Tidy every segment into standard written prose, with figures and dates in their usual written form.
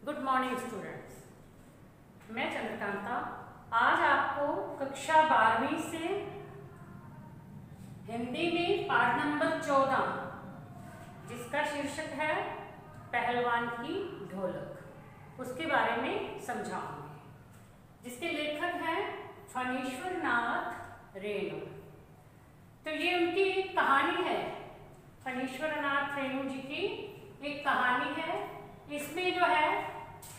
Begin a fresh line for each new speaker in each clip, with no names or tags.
Good morning students, मैं चंद्रकांता आज आपको कक्षा 12वीं से हिंदी में पाठ नंबर 14 जिसका शीर्षक है पहलवान की ढोलक उसके बारे में समझाऊंगी, जिसके लेखक हैं फणीश्वर नाथ रेणु। तो ये उनकी एक कहानी है, फणीश्वर नाथ रेणु जी की एक कहानी है। इसमें जो है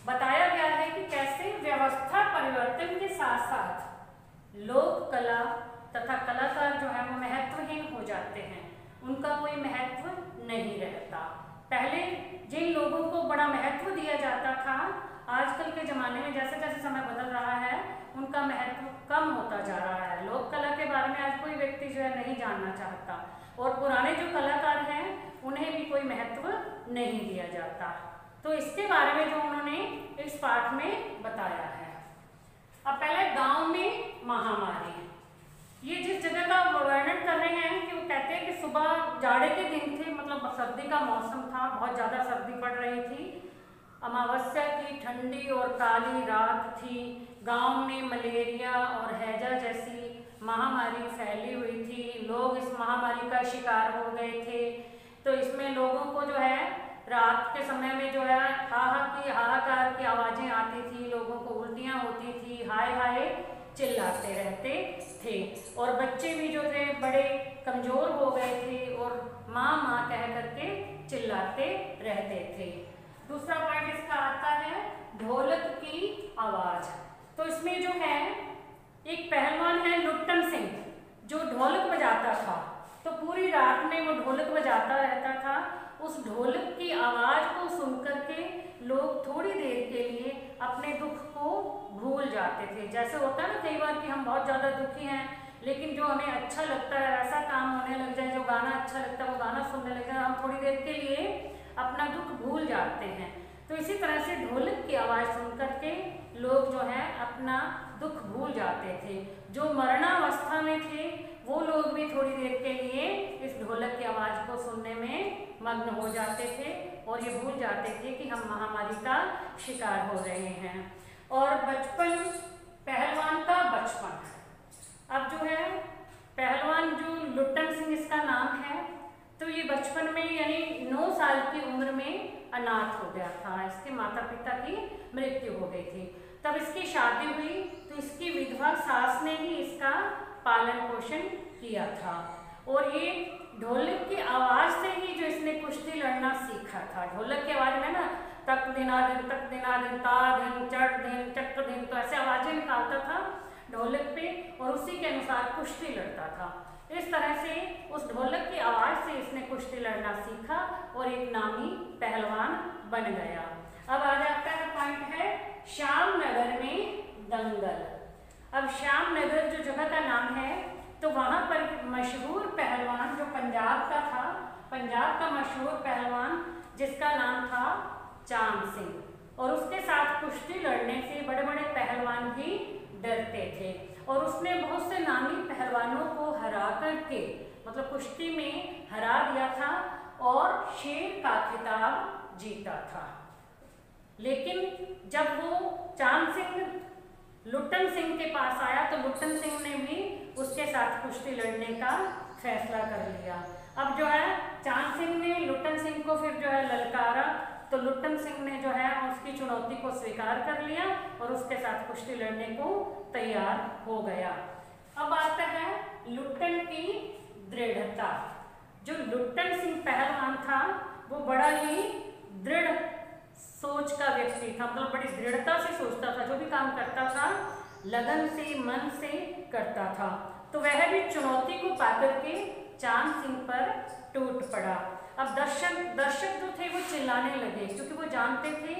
बताया गया है कि कैसे व्यवस्था परिवर्तन के साथ साथ लोक कला तथा कलाकार जो है वो महत्वहीन हो जाते हैं, उनका कोई महत्व नहीं रहता। पहले जिन लोगों को बड़ा महत्व दिया जाता था, आजकल के ज़माने में जैसे जैसे समय बदल रहा है उनका महत्व कम होता जा रहा है। लोक कला के बारे में आज कोई व्यक्ति जो है नहीं जानना चाहता और पुराने जो कलाकार हैं उन्हें भी कोई महत्व नहीं दिया जाता। तो इसके बारे में जो उन्होंने इस पाठ में बताया है। अब पहले गांव में महामारी, ये जिस जगह का वर्णन कर रहे हैं कि वो कहते हैं कि सुबह जाड़े के दिन थे, मतलब सर्दी का मौसम था, बहुत ज़्यादा सर्दी पड़ रही थी, अमावस्या की ठंडी और काली रात थी। गांव में मलेरिया और हैजा जैसी महामारी फैली हुई थी, लोग इस महामारी का शिकार हो गए थे। तो इसमें लोगों को जो है रात के समय में जो है हाहाकार की आवाज़ें आती थी, लोगों को उल्टियाँ होती थी, हाय हाय चिल्लाते रहते थे और बच्चे भी जो थे बड़े कमज़ोर हो गए थे और माँ माँ कह करके चिल्लाते रहते थे। दूसरा पॉइंट इसका आता है ढोलक की आवाज़। तो इसमें जो है एक पहलवान है लुट्टन सिंह जो ढोलक बजाता था, तो पूरी रात में वो ढोलक बजाता रहता था। उस ढोलक की आवाज़ को सुनकर के लोग थोड़ी देर के लिए अपने दुख को भूल जाते थे। जैसे होता है ना कई बार कि हम बहुत ज़्यादा दुखी हैं लेकिन जो हमें अच्छा लगता है वैसा काम होने लग जाए, जो गाना अच्छा लगता है वो गाना सुनने लग जाए, हम थोड़ी देर के लिए अपना दुख भूल जाते हैं। तो इसी तरह से ढोलक की आवाज़ सुन करके लोग जो है अपना दुख भूल जाते थे। जो मरणावस्था में थे वो लोग भी थोड़ी देर के लिए इस ढोलक की आवाज़ को सुनने में मग्न हो जाते थे और ये भूल जाते थे कि हम महामारी का शिकार हो रहे हैं। और बचपन, पहलवान का बचपन। अब जो है पहलवान जो लुट्टन सिंह इसका नाम है, तो ये बचपन में यानी 9 साल की उम्र में अनाथ हो गया था। इसके माता पिता की मृत्यु हो गई थी। तब इसकी शादी हुई तो इसकी विधवा सास ने ही इसका पालन पोषण किया था और ये ढोलक की आवाज़ से ही जो इसने कुश्ती लड़ना सीखा था। ढोलक की आवाज़ में ना तक दिना दिन ता दिन चढ़ दिन चक्र दिन, तो ऐसे आवाज़ें निकालता था ढोलक पे और उसी के अनुसार कुश्ती लड़ता था। इस तरह से उस ढोलक की आवाज़ से इसने कुश्ती लड़ना सीखा और एक नामी पहलवान बन गया। अब आ जाता है पॉइंट है श्यामनगर में दंगल। अब श्यामनगर जो जगह का नाम है तो वहाँ पर मशहूर पहलवान जो पंजाब का था, पंजाब का मशहूर पहलवान जिसका नाम था चांद सिंह, और उसके साथ कुश्ती लड़ने से बड़े बड़े पहलवान भी डरते थे और उसने बहुत से नामी पहलवानों को हरा करके मतलब कुश्ती में हरा दिया था और शेर का खिताब जीता था। लेकिन जब वो चांद सिंह लुट्टन सिंह के पास आया तो लुट्टन सिंह ने भी उसके साथ कुश्ती लड़ने का फैसला कर लिया। अब जो है चांद सिंह ने लुट्टन सिंह को फिर जो है ललकारा, तो लुट्टन सिंह ने जो है उसकी चुनौती को स्वीकार कर लिया और उसके साथ कुश्ती लड़ने को तैयार हो गया। अब आता है लुट्टन की दृढ़ता। जो लुट्टन सिंह पहलवान था वो बड़ा ही दृढ़ सोच का व्यक्ति था, मतलब बड़ी दृढ़ता से सोचता था, जो भी काम करता था लगन से मन से करता था। तो वह भी चुनौती को पाकर के चांद सिंह पर टूट पड़ा। अब दर्शक जो थे वो चिल्लाने लगे क्योंकि वो जानते थे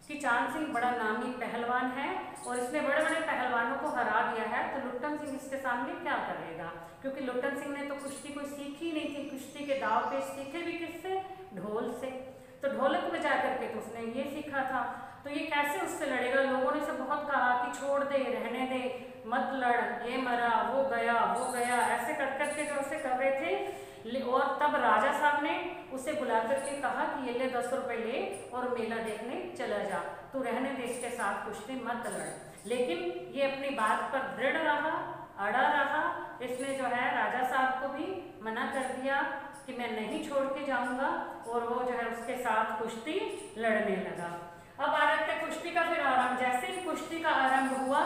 कि चांद सिंह बड़ा नामी पहलवान है और इसने बड़े बड़े पहलवानों को हरा दिया है, तो लुट्टन सिंह इसके सामने क्या करेगा, क्योंकि लुट्टन सिंह ने तो कुश्ती कोई सीखी नहीं थी। कुश्ती के दाव पेच सीखे भी किससे, ढोल से, तो ढोलक बजा करके तो उसने ये सीखा था, तो ये कैसे उससे लड़ेगा। लोगों ने सब बहुत कहा कि छोड़ दे, रहने दे, मत लड़, ये मरा वो गया ऐसे कर करके जो उसे कर रहे थे। और तब राजा साहब ने उसे बुला करके कहा कि ये ले 10 रुपए ले और मेला देखने चला जा, तू रहने दे, इसके साथ कुश्ती मत लड़। लेकिन ये अपनी बात पर दृढ़ रहा, अड़ा रहा। इसने जो है राजा साहब को भी मना कर दिया कि मैं नहीं छोड़ के जाऊंगा, और वो जो है उसके साथ कुश्ती लड़ने लगा। अब आ जाते कुश्ती का फिर आरंभ। जैसे ही कुश्ती का आरंभ हुआ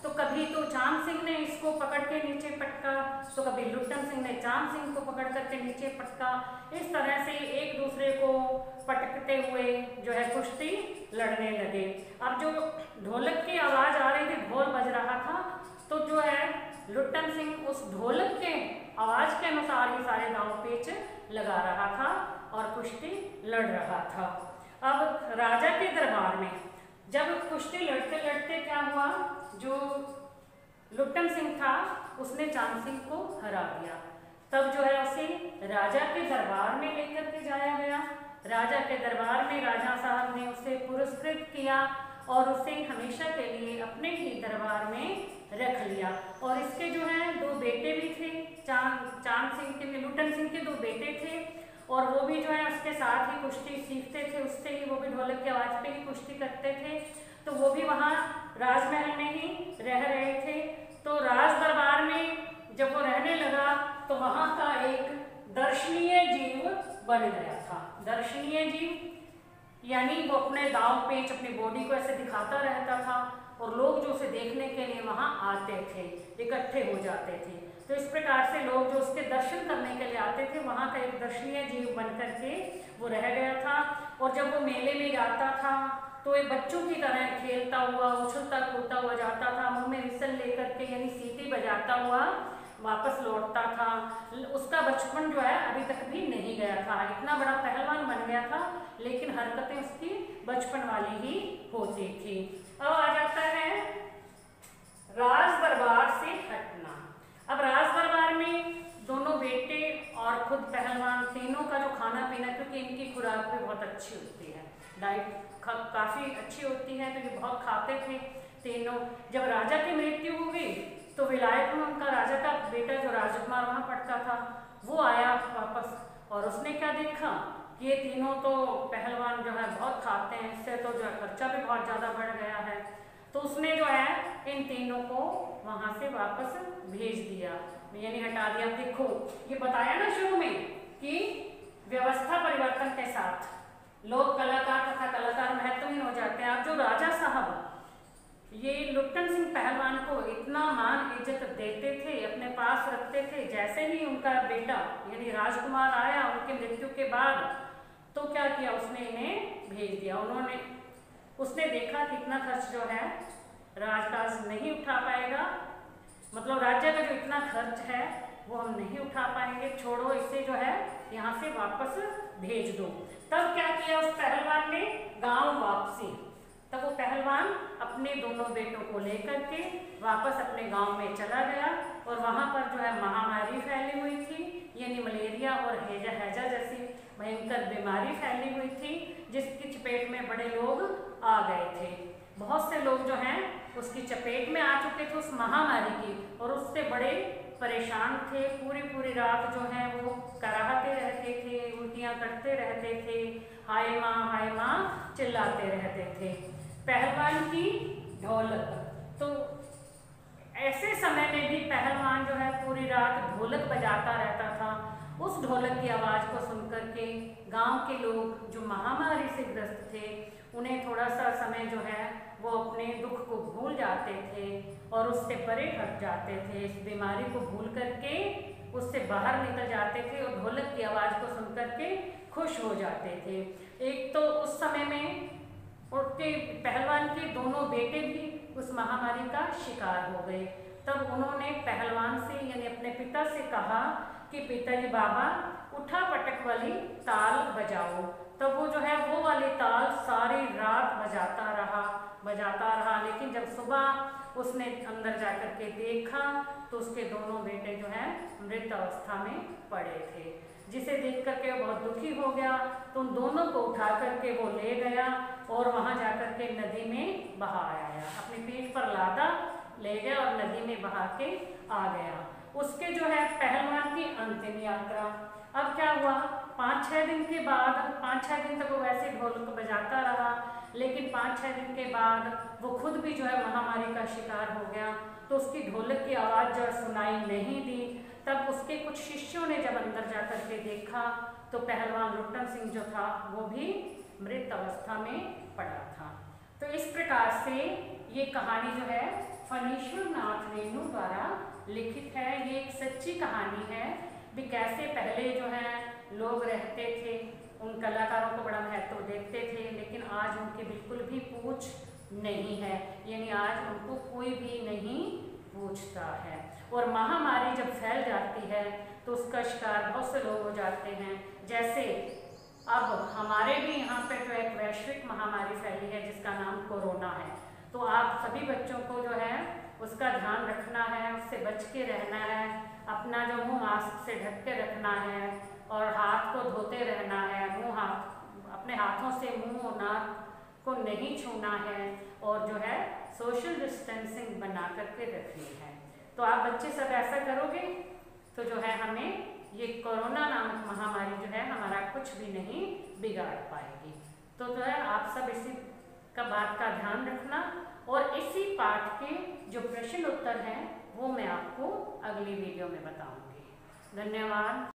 तो कभी तो चांद सिंह ने इसको पकड़ के नीचे पटका, तो कभी लुट्टन सिंह ने चांद सिंह को पकड़ करके नीचे पटका। इस तरह से एक दूसरे को पटकते हुए जो है कुश्ती लड़ने लगे। अब जो ढोलक की आवाज आ रही थी, ढोल बज रहा था, तो जो है लुट्टन सिंह उस ढोलक के आवाज के अनुसार ही सारे दांव पेच लगा रहा था और कुश्ती लड़ रहा था। अब राजा के दरबार में जब कुश्ती लड़ते लड़ते क्या हुआ, जो लुट्टन सिंह था उसने चांद सिंह को हरा दिया। तब जो है उसे राजा के दरबार में लेकर के जाया गया। राजा के दरबार में राजा साहब ने उसे पुरस्कृत किया और उसे हमेशा के लिए अपने ही दरबार में रख लिया। और इसके जो है 2 बेटे भी थे, चांद सिंह के, लुट्टन सिंह के 2 बेटे थे, और वो भी जो है उसके साथ ही कुश्ती सीखते थे, उससे ही वो भी ढोलक की आवाज पे ही कुश्ती करते थे। तो वो भी वहाँ राजमहल में ही रह रहे थे। तो राज दरबार में जब वो रहने लगा तो वहाँ का एक दर्शनीय जीव बन गया था। दर्शनीय जीव यानी वो अपने दांव पेच, अपनी बॉडी को ऐसे दिखाता रहता था और लोग जो उसे देखने के लिए वहाँ आते थे, इकट्ठे हो जाते थे। तो इस प्रकार से लोग जो उसके दर्शन करने के लिए आते थे, वहाँ का एक दर्शनीय जीव बन करके वो रह गया था। और जब वो मेले में जाता था तो ये बच्चों की तरह खेलता हुआ, उछलता कूदता हुआ जाता था, मुंह में विसल लेकर के यानी सीटी बजाता हुआ वापस लौटता था। उसका बचपन जो है अभी तक भी नहीं गया था। इतना बड़ा पहलवान बन गया था, लेकिन हरकतें उसकी बचपन वाली ही होती थी। अब आ जाता है राज दरबार से हटना। अब राज दरबार में दोनों बेटे और खुद पहलवान तीनों का जो खाना पीना, क्योंकि इनकी खुराक भी बहुत अच्छी होती है, डाइट काफ़ी अच्छी होती है, तो ये बहुत खाते थे तीनों। जब राजा की मृत्यु हो गई तो विलायत में उनका राजा का बेटा जो राजकुमार वहाँ पढ़ता था वो आया वापस, और उसने क्या देखा, ये तीनों तो पहलवान जो है बहुत खाते हैं, इससे तो जो है खर्चा भी बहुत ज़्यादा बढ़ गया है। तो उसने जो है इन तीनों को वहाँ से वापस भेज दिया, यानी हटा दिया। देखो ये बताया ना शुरू में कि व्यवस्था परिवर्तन के साथ लोग कलाकार तथा कलाकार महत्वहीन हो जाते हैं। अब जो राजा साहब ये लुट्टन सिंह पहलवान को इतना मान इज्जत देते थे, अपने पास रखते थे, जैसे ही उनका बेटा यानी राजकुमार आया उनके मृत्यु के बाद, तो क्या किया, उसने इन्हें भेज दिया। उसने देखा कि इतना खर्च जो है राजकाज नहीं उठा पाएगा, मतलब राज्य का जो इतना खर्च है वो हम नहीं उठा पाएंगे, छोड़ो इसे जो है यहाँ से वापस भेज दो। तब क्या किया उस पहलवान ने, गांव वापसी। तब वो पहलवान अपने दोनों बेटों को लेकर के वापस अपने गांव में चला गया, और वहाँ पर जो है महामारी फैली हुई थी, यानी मलेरिया और हैजा जैसी भयंकर बीमारी फैली हुई थी, जिसकी चपेट में बड़े लोग आ गए थे। बहुत से लोग जो हैं उसकी चपेट में आ चुके थे उस महामारी की, और उससे बड़े परेशान थे। पूरी रात जो है वो कराहते रहते थे, उल्टियाँ करते रहते थे, हाय माँ चिल्लाते रहते थे। पहलवान की ढोलक, तो ऐसे समय में भी पहलवान जो है पूरी रात ढोलक बजाता रहता था। उस ढोलक की आवाज़ को सुनकर के गांव के लोग जो महामारी से ग्रस्त थे, उन्हें थोड़ा सा समय जो है वो अपने दुख को भूल जाते थे और उससे परे हट जाते थे। इस बीमारी को भूल करके उससे बाहर निकल जाते थे और ढोलक की आवाज़ को सुन करके खुश हो जाते थे। एक तो उस समय में उनके पहलवान के दोनों बेटे भी उस महामारी का शिकार हो गए। तब उन्होंने पहलवान से यानी अपने पिता से कहा कि पिताजी बाबा उठा पटक वाली ताल बजाओ। तब वो जो है वो वाली ताल सारी रात बजाता रहा, लेकिन जब सुबह उसने अंदर जाकर के देखा तो उसके दोनों बेटे जो हैं मृत अवस्था में पड़े थे, जिसे देख करके वो बहुत दुखी हो गया। तो उन दोनों को उठा करके वो ले गया और वहाँ जाकर के नदी में बहा आया, अपनी पीठ पर लादा ले गया और नदी में बहा के आ गया। उसके जो है पहलवान की अंतिम यात्रा। अब क्या हुआ 5-6 दिन के बाद, 5-6 दिन तक वो वैसे ढोलक बजाता रहा, लेकिन 5-6 दिन के बाद वो खुद भी जो है महामारी का शिकार हो गया। तो उसकी ढोलक की आवाज़ जो सुनाई नहीं दी। तब उसके कुछ शिष्यों ने जब अंदर जा कर के देखा तो पहलवान लुट्टन सिंह जो था वो भी मृत अवस्था में पड़ा था। तो इस प्रकार से ये कहानी जो है फणीश्वर नाथ रेणु द्वारा लिखित है। ये एक सच्ची कहानी है भी कैसे पहले जो है लोग रहते थे, उन कलाकारों को बड़ा महत्व देते थे, लेकिन आज उनकी बिल्कुल भी पूछ नहीं है, यानी आज उनको कोई भी नहीं पूछता है। और महामारी जब फैल जाती है तो उसका शिकार बहुत से लोग हो जाते हैं। जैसे अब हमारे भी यहाँ पे जो एक वैश्विक महामारी फैली है जिसका नाम कोरोना है। तो आप सभी बच्चों को जो है उसका ध्यान रखना है, उससे बच के रहना है, अपना जो मुंह मास्क से ढक के रखना है और हाथ को धोते रहना है, अपने हाथों से मुंह और नाक को नहीं छूना है और जो है सोशल डिस्टेंसिंग बना करके रखनी है। तो आप बच्चे सब ऐसा करोगे तो जो है हमें ये कोरोना नामक महामारी जो है हमारा कुछ भी नहीं बिगाड़ पाएगी। तो जो है आप सब इसी का बात का ध्यान रखना और इसी पाठ के जो प्रश्न उत्तर हैं वो मैं आपको अगली वीडियो में बताऊंगी। धन्यवाद।